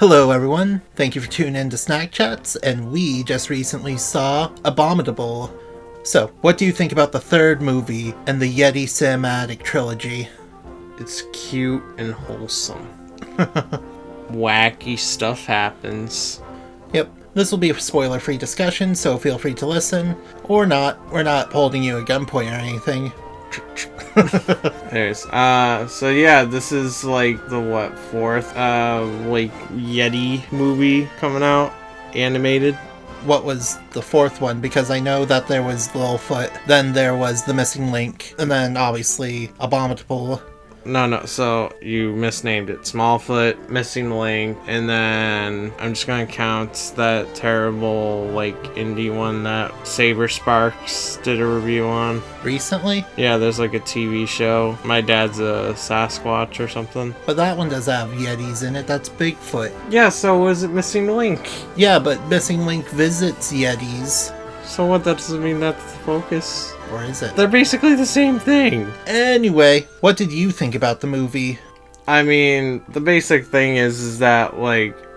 Hello everyone, thank you for tuning in to Snack Chats, and we just recently saw Abominable. So, what do you think about the third movie in the Yeti cinematic trilogy? It's cute and wholesome. Wacky stuff happens. Yep, this will be a spoiler-free discussion, so feel free to listen, or not. We're not holding you at gunpoint or anything. Anyways, so yeah, this is like the fourth Yeti movie coming out, animated. What was the fourth one? Because I know that there was Littlefoot, then there was The Missing Link, and then obviously Abominable. No, so you misnamed it. Smallfoot, Missing Link, and then I'm just gonna count that terrible, indie one that Saber Sparks did a review on. Recently? Yeah, there's a TV show. My dad's a Sasquatch or something. But that one does have Yetis in it, that's Bigfoot. Yeah, so was it Missing Link? Yeah, but Missing Link visits Yetis. So what, that doesn't mean that's the focus? Or is it? They're basically the same thing. Anyway, what did you think about the movie? I mean, the basic thing is that,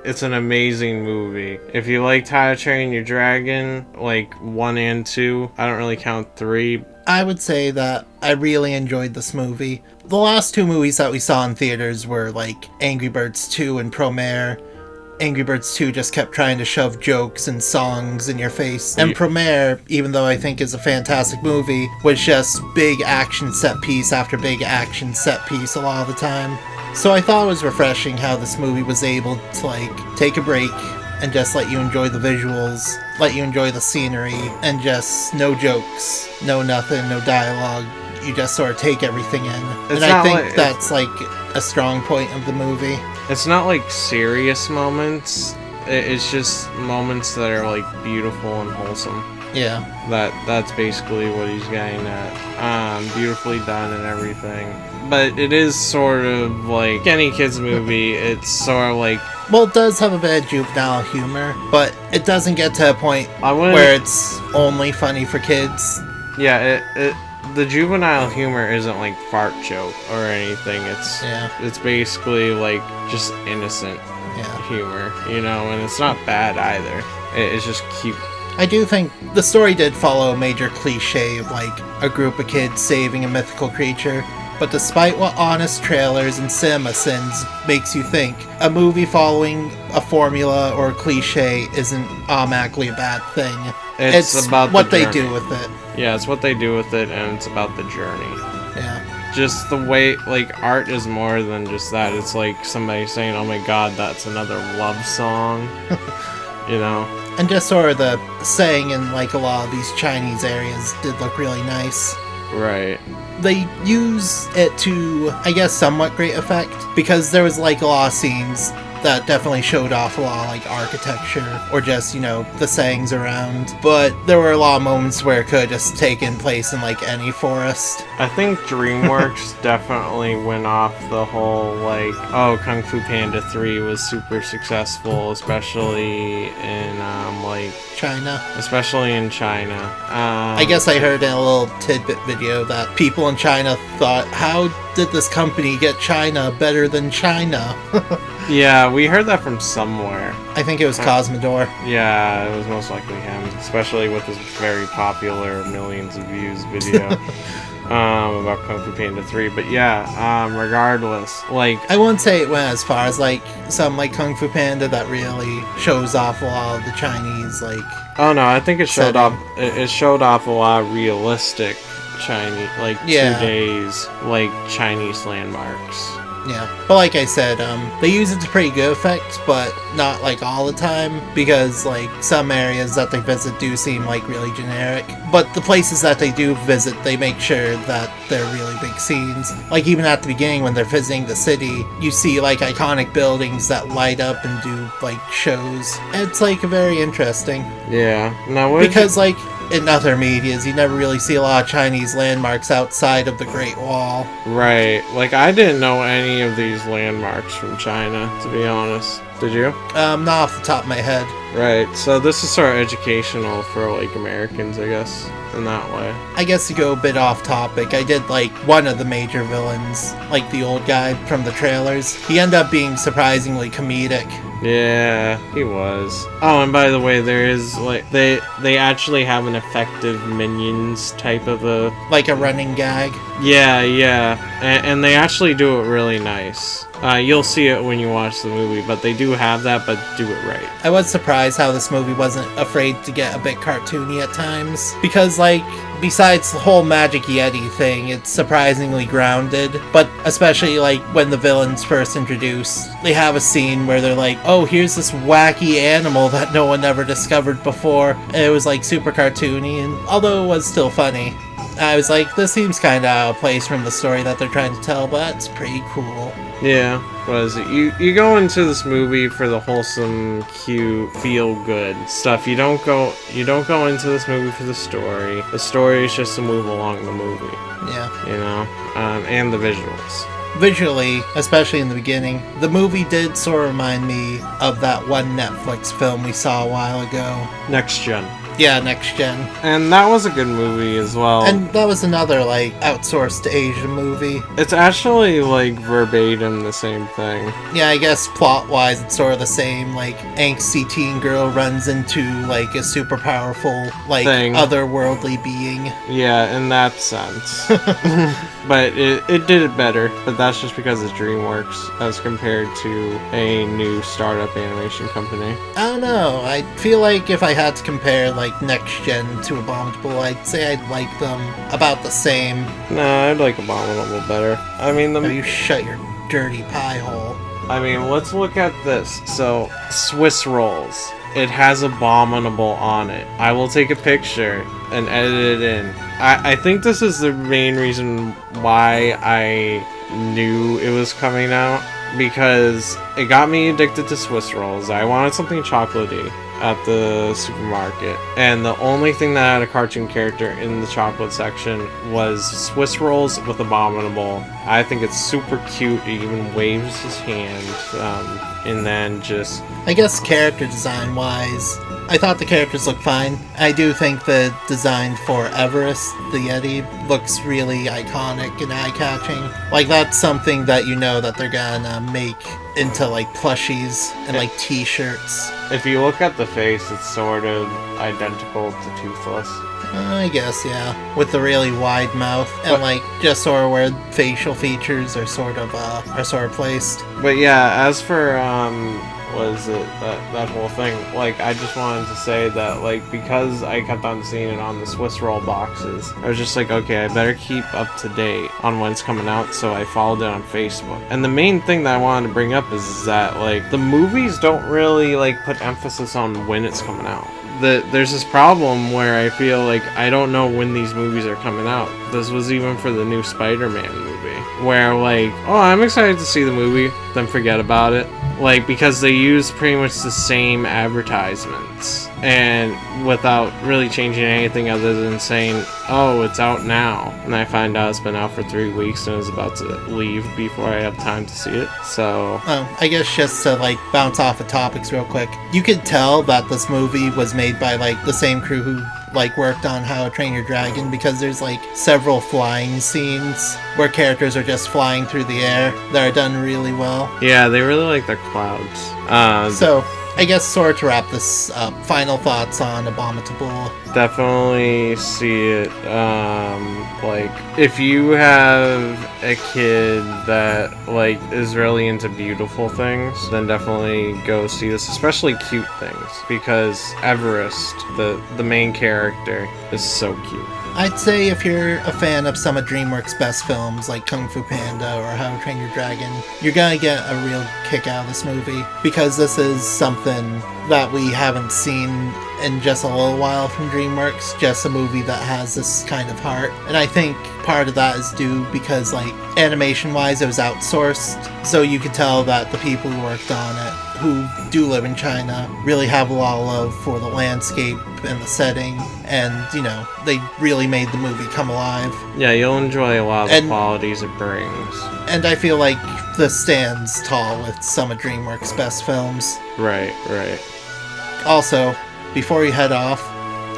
it's an amazing movie. If you liked How to Train Your Dragon, 1 and 2, I don't really count 3. I would say that I really enjoyed this movie. The last two movies that we saw in theaters were, Angry Birds 2 and Promare. Angry Birds 2 just kept trying to shove jokes and songs in your face. And Promare, even though I think is a fantastic movie, was just big action set piece after big action set piece a lot of the time. So I thought it was refreshing how this movie was able to, take a break and just let you enjoy the visuals, let you enjoy the scenery, and just no jokes, no nothing, no dialogue. You just sort of take everything in. And I think that's, a strong point of the movie. It's not serious moments. It's just moments that are beautiful and wholesome. Yeah. That's basically what he's getting at. Beautifully done and everything. But it is sort of any kid's movie. It's sort of well, it does have a bit of juvenile humor, but it doesn't get to a point where it's only funny for kids. Yeah, the juvenile humor isn't fart joke or anything. It's basically just innocent humor, and it's not bad either. It's just cute. I do think the story did follow a major cliche of a group of kids saving a mythical creature. But despite what honest trailers and CinemaSins makes you think, a movie following a formula or a cliche isn't automatically a bad thing. It's about what they do with it. Yeah, it's what they do with it, and it's about the journey. Yeah. Just the way, art is more than just that. It's somebody saying, oh my god, that's another love song. And just sort of the saying in a lot of these Chinese areas did look really nice. Right. They use it to, I guess, somewhat great effect, because there was a lot of scenes that definitely showed off a lot of architecture or just, the sayings around. But there were a lot of moments where it could have just taken place in any forest. I think Dreamworks definitely went off the whole Kung Fu Panda 3 was super successful, especially in China. Especially in China. I guess I heard in a little tidbit video that people in China thought, how did this company get China better than China? Yeah, we heard that from somewhere. I think it was Cosmodor. Yeah, it was most likely him, especially with his very popular millions of views video about Kung Fu Panda 3. But yeah, regardless, I won't say it went as far as some Kung Fu Panda that really shows off a lot of the Chinese Oh no, I think it showed off. It showed off a lot of realistic Chinese, 2days Chinese landmarks. Yeah, but like I said, they use it to pretty good effect, but not all the time, because some areas that they visit do seem really generic. But the places that they do visit, they make sure that they're really big scenes. Even at the beginning when they're visiting the city, you see iconic buildings that light up and do shows. It's very interesting. Yeah. Now because in other medias, you never really see a lot of Chinese landmarks outside of the Great Wall. Right. I didn't know any of these landmarks from China, to be honest. Did you? Not off the top of my head. Right. So this is sort of educational for Americans, I guess. in that way. I guess to go a bit off topic, I did like one of the major villains, like the old guy from the trailers. He ended up being surprisingly comedic. Yeah, he was. Oh, and by the way, there is like they actually have an effective minions type of a like a running gag. Yeah, and they actually do it really nice. You'll see it when you watch the movie, but they do have that, but do it right. I was surprised how this movie wasn't afraid to get a bit cartoony at times, because like besides the whole Magic Yeti thing, it's surprisingly grounded, but especially like when the villains first introduced, they have a scene where they're like, oh, here's this wacky animal that no one ever discovered before, and it was like super cartoony, and although it was still funny, I was like, this seems kind of out of place from the story that they're trying to tell, but it's pretty cool. Yeah, was it? You go into this movie for the wholesome, cute, feel-good stuff. You don't go into this movie for the story. The story is just to move along the movie. Yeah. You know, and the visuals. Visually, especially in the beginning, the movie did sort of remind me of that one Netflix film we saw a while ago. Next Gen. Yeah, Next Gen. And that was a good movie as well. And that was another, like, outsourced Asian movie. It's actually, like, verbatim the same thing. Yeah, I guess plot-wise it's sort of the same. Like, angsty teen girl runs into, like, a super powerful, like, otherworldly being. Yeah, in that sense. But it did it better. But that's just because it's Dreamworks as compared to a new startup animation company. I don't know. I feel like if I had to compare, like, Next Gen to Abominable, I'd say I'd like them about the same. Nah, I'd like Abominable better. I mean, you shut your dirty pie hole. I mean, let's look at this. So, Swiss rolls. It has Abominable on it. I will take a picture and edit it in. I think this is the main reason why I knew it was coming out, because it got me addicted to Swiss rolls. I wanted something chocolatey at the supermarket, and the only thing that had a cartoon character in the chocolate section was Swiss rolls with Abominable. I think it's super cute. He even waves his hand, and then just... I guess character design wise, I thought the characters looked fine. I do think the design for Everest, the Yeti, looks really iconic and eye-catching. Like, that's something that you know that they're gonna make into, like, plushies and, like, t-shirts. If you look at the face, it's sort of identical to Toothless. I guess, yeah. With the really wide mouth and, like, just sort of where facial features are sort of placed. But yeah, as for, that whole thing, like, I just wanted to say that, like, because I kept on seeing it on the Swiss roll boxes, I was just like, okay, I better keep up to date on when it's coming out, so I followed it on Facebook. And the main thing that I wanted to bring up is that, like, the movies don't really, like, put emphasis on when it's coming out. There's this problem where I feel like I don't know when these movies are coming out. This was even for the new Spider-Man movie, where, like, oh, I'm excited to see the movie, then forget about it. Like, because they use pretty much the same advertisements, and without really changing anything other than saying, oh, it's out now. And I find out it's been out for 3 weeks and is about to leave before I have time to see it, so... Oh, I guess just to, like, bounce off of topics real quick, you could tell that this movie was made by, like, the same crew who, like, worked on How to Train Your Dragon, because there's, like, several flying scenes where characters are just flying through the air that are done really well. Yeah, they really like their clouds. So, I guess sort of to wrap this up, final thoughts on Abominable. Definitely see it. Like, if you have a kid that, like, is really into beautiful things, then definitely go see this, especially cute things, because Everest, the main character, is so cute. I'd say if you're a fan of some of DreamWorks' best films, like Kung Fu Panda or How to Train Your Dragon, you're gonna get a real kick out of this movie, because this is something that we haven't seen in just a little while from DreamWorks, just a movie that has this kind of heart. And I think part of that is due because, like, animation-wise it was outsourced, so you could tell that the people who worked on it, who do live in China, really have a lot of love for the landscape and the setting, and, you know, they really made the movie come alive. Yeah, you'll enjoy a lot of the qualities it brings. And I feel like this stands tall with some of DreamWorks' best films. Right. Also, before you head off,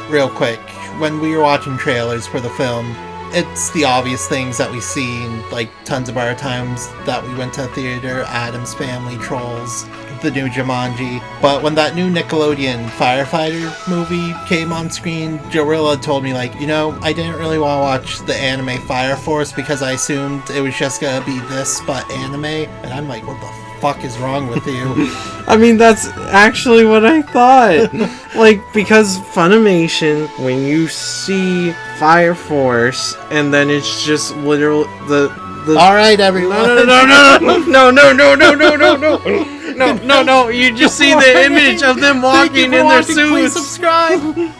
real quick, when we were watching trailers for the film, it's the obvious things that we see in, like, tons of our times that we went to theater, Addams Family, Trolls, the new Jumanji. But when that new Nickelodeon Firefighter movie came on screen, Jorilla told me, like, I didn't really want to watch the anime Fire Force because I assumed it was just gonna be this but anime. And I'm like, what the fuck is wrong with you? I mean, that's actually what I thought. Like, because Funimation, when you see Fire Force, and then it's just literal the all right, everyone. No, you just see the image of them walking in their suits. Please subscribe.